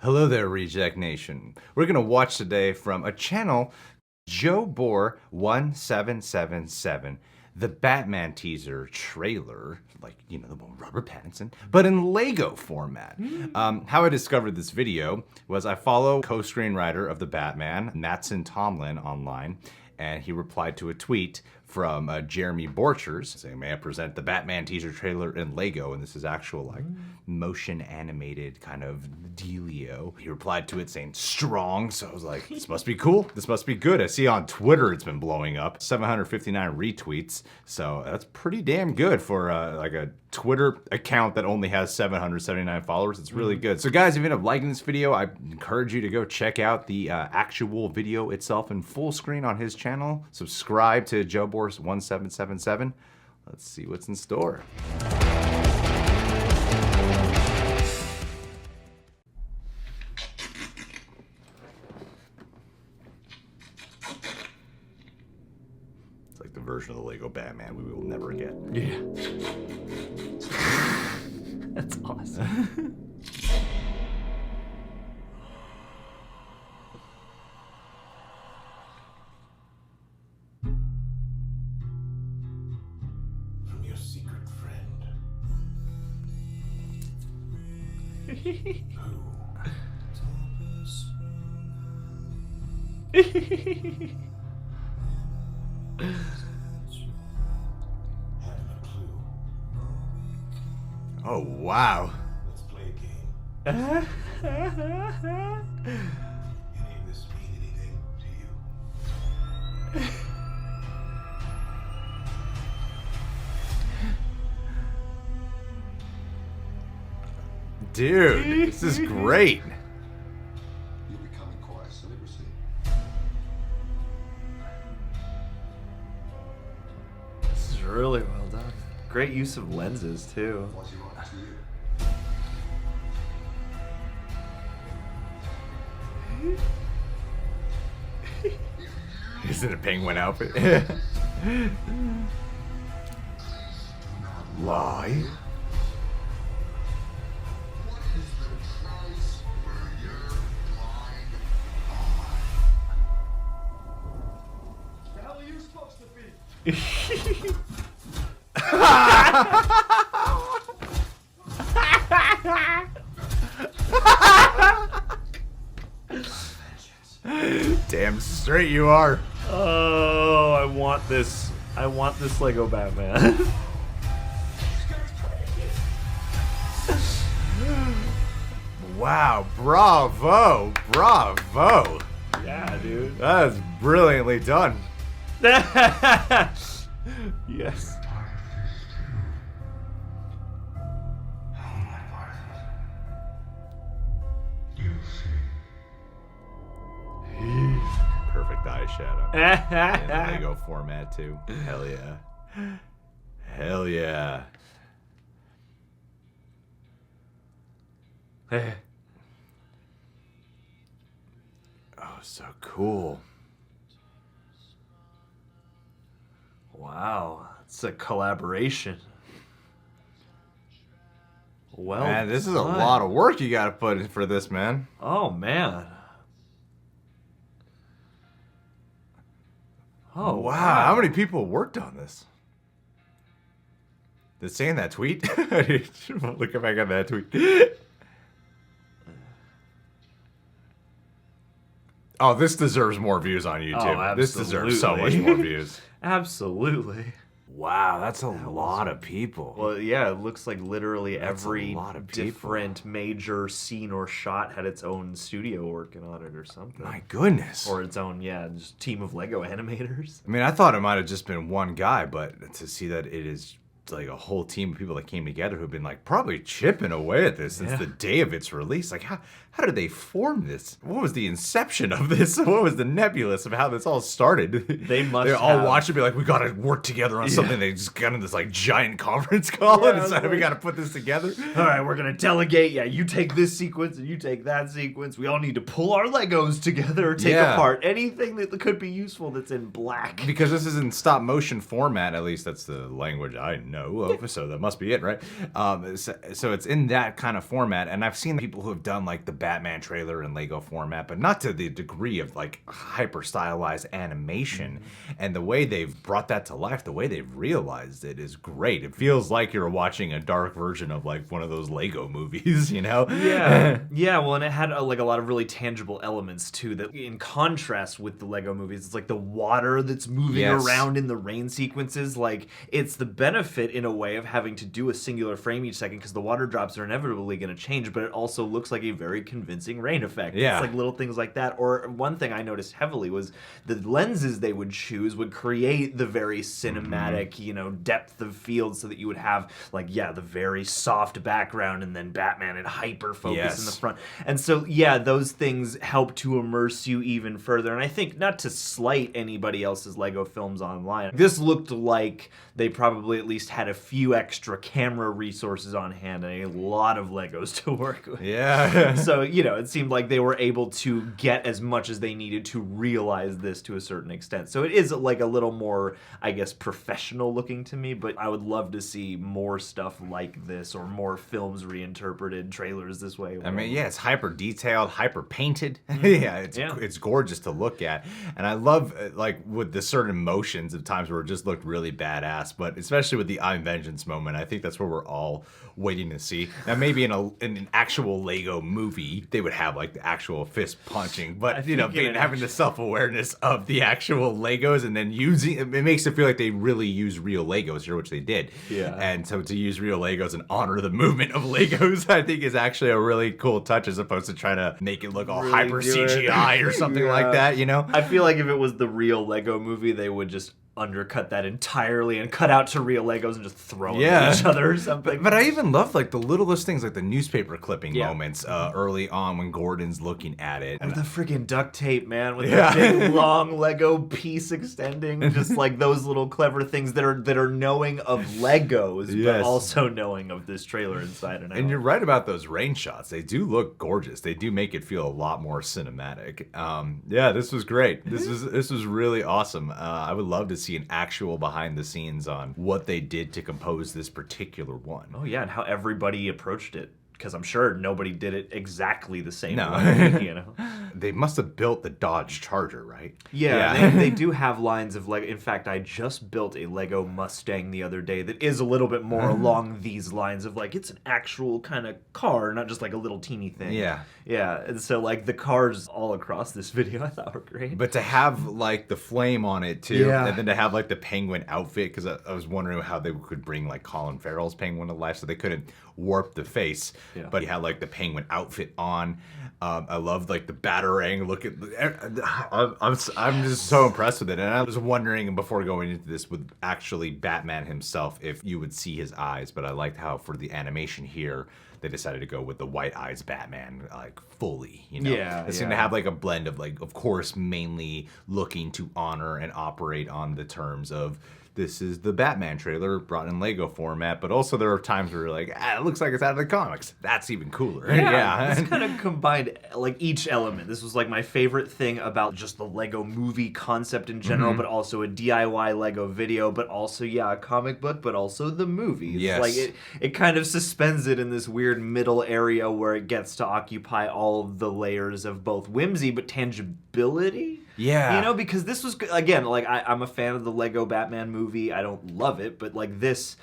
Hello there, Reject Nation. We're going to watch today from a channel, Joe Bohr 1777, the Batman teaser trailer, like, you know, the one with Robert Pattinson, but in Lego format. How I discovered this video was I follow co-screenwriter of the Batman, Mattson Tomlin, online, and he replied to a tweet from Jeremy Borchers saying, "May I present the Batman teaser trailer in Lego?" And this is actual like motion animated kind of dealio. He replied to it saying strong, so I was like, this must be cool. This must be good. I see on Twitter it's been blowing up, 759 retweets, so that's pretty damn good for like a Twitter account that only has 779 followers. It's really good. So guys, if you end up liking this video, I encourage you to go check out the actual video itself in full screen on his channel. Subscribe to Joe Bohr 1777. Let's see what's in store. It's like the version of the Lego Batman we will never get. Yeah. That's awesome. From your secret friend. Oh, wow. Let's play a game. Any of this mean anything to you? Dude, this is great. You're becoming quite a celebrity. This is really well done. Great use of lenses too. What's he like to you? He's in a penguin outfit. Lie? What is the price for your blind eye? The hell are you supposed to be? Damn straight you are. Oh, I want this. I want this Lego Batman. Wow, bravo, bravo. Yeah, dude. That is brilliantly done. Yes. Perfect eyeshadow. In Lego format too. Hell yeah. Hell yeah. Oh, so cool. Wow, it's a collaboration. Well, Man, this is a done. lot of work you gotta put in for this, man. Oh man. Oh Wow, how many people worked on this? Did it say in that tweet? Look back at that tweet. Oh, this deserves more views on YouTube. Oh, this deserves so much absolutely. more views. Absolutely. Wow, that's a lot of people. Well, yeah, it looks like literally That's a every lot of people. different major scene or shot had its own studio working on it or something. My goodness. Or its own, yeah, just team of Lego animators. I mean, I thought it might have just been one guy, but to see that it is like a whole team of people that came together who've been like probably chipping away at this since the day of its release. Like, how did they form this? What was the inception of this? What was the nebulous of how this all started? They must They all have- watched it, be like, we gotta work together on something. They just got in this like giant conference call and Yeah, decided we like- gotta put this together. All right, we're gonna delegate. Yeah, you take this sequence and you take that sequence. We all need to pull our Legos together, take Yeah. apart anything that could be useful that's in black. Because this is in stop motion format, at least that's the language I no, so that must be it, right? So it's in that kind of format, and I've seen people who have done like the Batman trailer in Lego format, but not to the degree of like hyper stylized animation. And the way they've brought that to life, the way they've realized it is great. It feels like you're watching a dark version of like one of those Lego movies, you know? Yeah, yeah. Well, and it had like a lot of really tangible elements too. That in contrast with the Lego movies, it's like the water that's moving around in the rain sequences. Like it's the benefit in a way of having to do a singular frame each second because the water drops are inevitably going to change, but it also looks like a very convincing rain effect. Yeah, it's like little things like that. Or one thing I noticed heavily was the lenses they would choose would create the very cinematic, you know, depth of field, so that you would have like the very soft background and then Batman and hyper focus in the front. And so those things help to immerse you even further. And I think, not to slight anybody else's Lego films online, this looked like they probably at least had a few extra camera resources on hand and a lot of Legos to work with. Yeah. So, you know, it seemed like they were able to get as much as they needed to realize this to a certain extent. So it is like a little more, I guess, professional looking to me, but I would love to see more stuff like this, or more films reinterpreted, trailers this way. I mean, it's hyper detailed, hyper painted. It's gorgeous to look at. And I love, like, with the certain motions of times where it just looked really badass, but especially with the I'm Vengeance moment, I think that's what we're all waiting to see. Now, maybe in an actual Lego movie, they would have, like, the actual fist punching, but, you know, having the self-awareness of the actual Legos and then using, it makes it feel like they really use real Legos here, which they did. Yeah. And so to use real Legos and honor the movement of Legos, I think is actually a really cool touch, as opposed to trying to make it look all really hyper CGI or something like that, you know? I feel like if it was the real Lego movie, they would just undercut that entirely and cut out to real Legos and just throw them at each other or something. But I even love like the littlest things, like the newspaper clipping moments early on when Gordon's looking at it. Or the freaking duct tape, man, with the big long Lego piece extending. Just like those little clever things that are knowing of Legos, but also knowing of this trailer inside and out. And you're right about those rain shots. They do look gorgeous. They do make it feel a lot more cinematic. This was great. This was really awesome. I would love to see an actual behind the scenes on what they did to compose this particular one. Oh yeah, and how everybody approached it. Because I'm sure nobody did it exactly the same way, you know? They must have built the Dodge Charger, right? Yeah. They do have lines of Lego. In fact, I just built a Lego Mustang the other day that is a little bit more along these lines of like, it's an actual kind of car, not just like a little teeny thing. Yeah. Yeah, and so like the cars all across this video I thought were great. But to have like the flame on it too, and then to have like the penguin outfit, because I was wondering how they could bring like Colin Farrell's penguin to life, so they couldn't warp the face, but he had like the penguin outfit on. I loved like the batarang look at. I'm just so impressed with it, and I was wondering before going into this with actually Batman himself if you would see his eyes, but I liked how for the animation here they decided to go with the white eyes Batman, like fully, you know. It seemed to have like a blend of like, of course, mainly looking to honor and operate on the terms of this is the Batman trailer brought in Lego format, but also there are times where you're like, it looks like it's out of the comics. That's even cooler. This kind of combined like each element. This was like my favorite thing about just the Lego movie concept in general, but also a DIY Lego video, but also a comic book, but also the movie. It's like it kind of suspends it in this weird middle area where it gets to occupy all of the layers of both whimsy but tangibility. Yeah. You know, because this was, again, like, I'm a fan of the Lego Batman movie. I don't love it, but, like, this,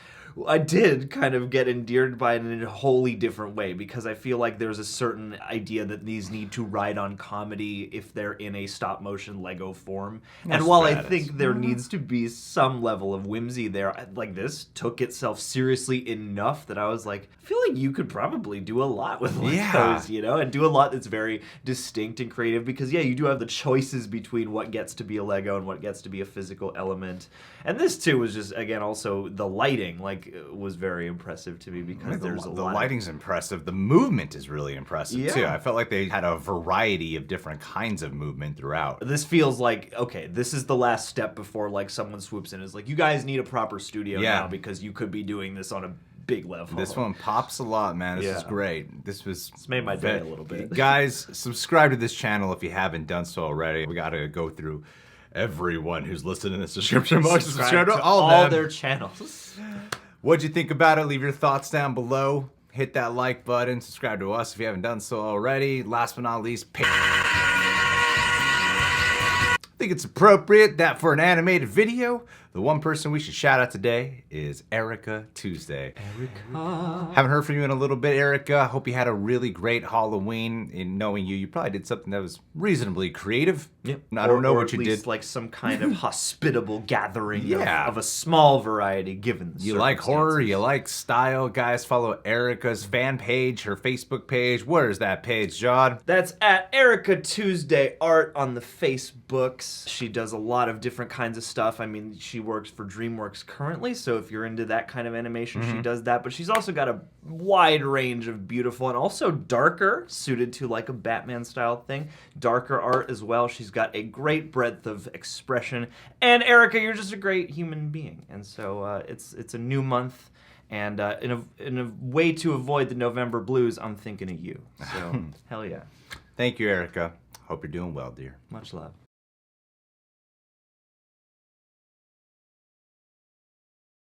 I did kind of get endeared by it in a wholly different way, because I feel like there's a certain idea that these need to ride on comedy if they're in a stop-motion Lego form. And while I think there needs to be some level of whimsy there, like, this took itself seriously enough that I was like, I feel like you could probably do a lot with Legos, you know, and do a lot that's very distinct and creative, because, you do have the choices between what gets to be a Lego and what gets to be a physical element. And this, too, was just, again, also the lighting, like, was very impressive to me, because there's a lot. The lighting's impressive. The movement is really impressive, too. I felt like they had a variety of different kinds of movement throughout. This feels like, okay, this is the last step before, like, someone swoops in and is like, you guys need a proper studio now, because you could be doing this on a big level. This one pops a lot, man. This is great. It's made my day a little bit. Guys, subscribe to this channel if you haven't done so already. We got to go through everyone who's listed in this description box. Subscribe to all their channels. What'd you think about it? Leave your thoughts down below. Hit that like button. Subscribe to us if you haven't done so already. Last but not least, I think it's appropriate that for an animated video, the one person we should shout out today is Erica Tuesday. Haven't heard from you in a little bit, Erica. Hope you had a really great Halloween. In knowing you probably did something that was reasonably creative. Yep. I don't know or what at you least did. like some kind of hospitable gathering Yeah. of a small variety given the You like horror, circumstances. you like style. Guys, follow Erica's fan page, her Facebook page. Where is that page, John? That's at Erica Tuesday Art on the Facebooks. She does a lot of different kinds of stuff. I mean, she works for DreamWorks currently, so if you're into that kind of animation, she does that. But she's also got a wide range of beautiful and also darker, suited to like a Batman style thing, darker art as well. She's got a great breadth of expression. And Erica, you're just a great human being. And so it's a new month. And in a way to avoid the November blues, I'm thinking of you. So, hell yeah. Thank you, Erica. Hope you're doing well, dear. Much love.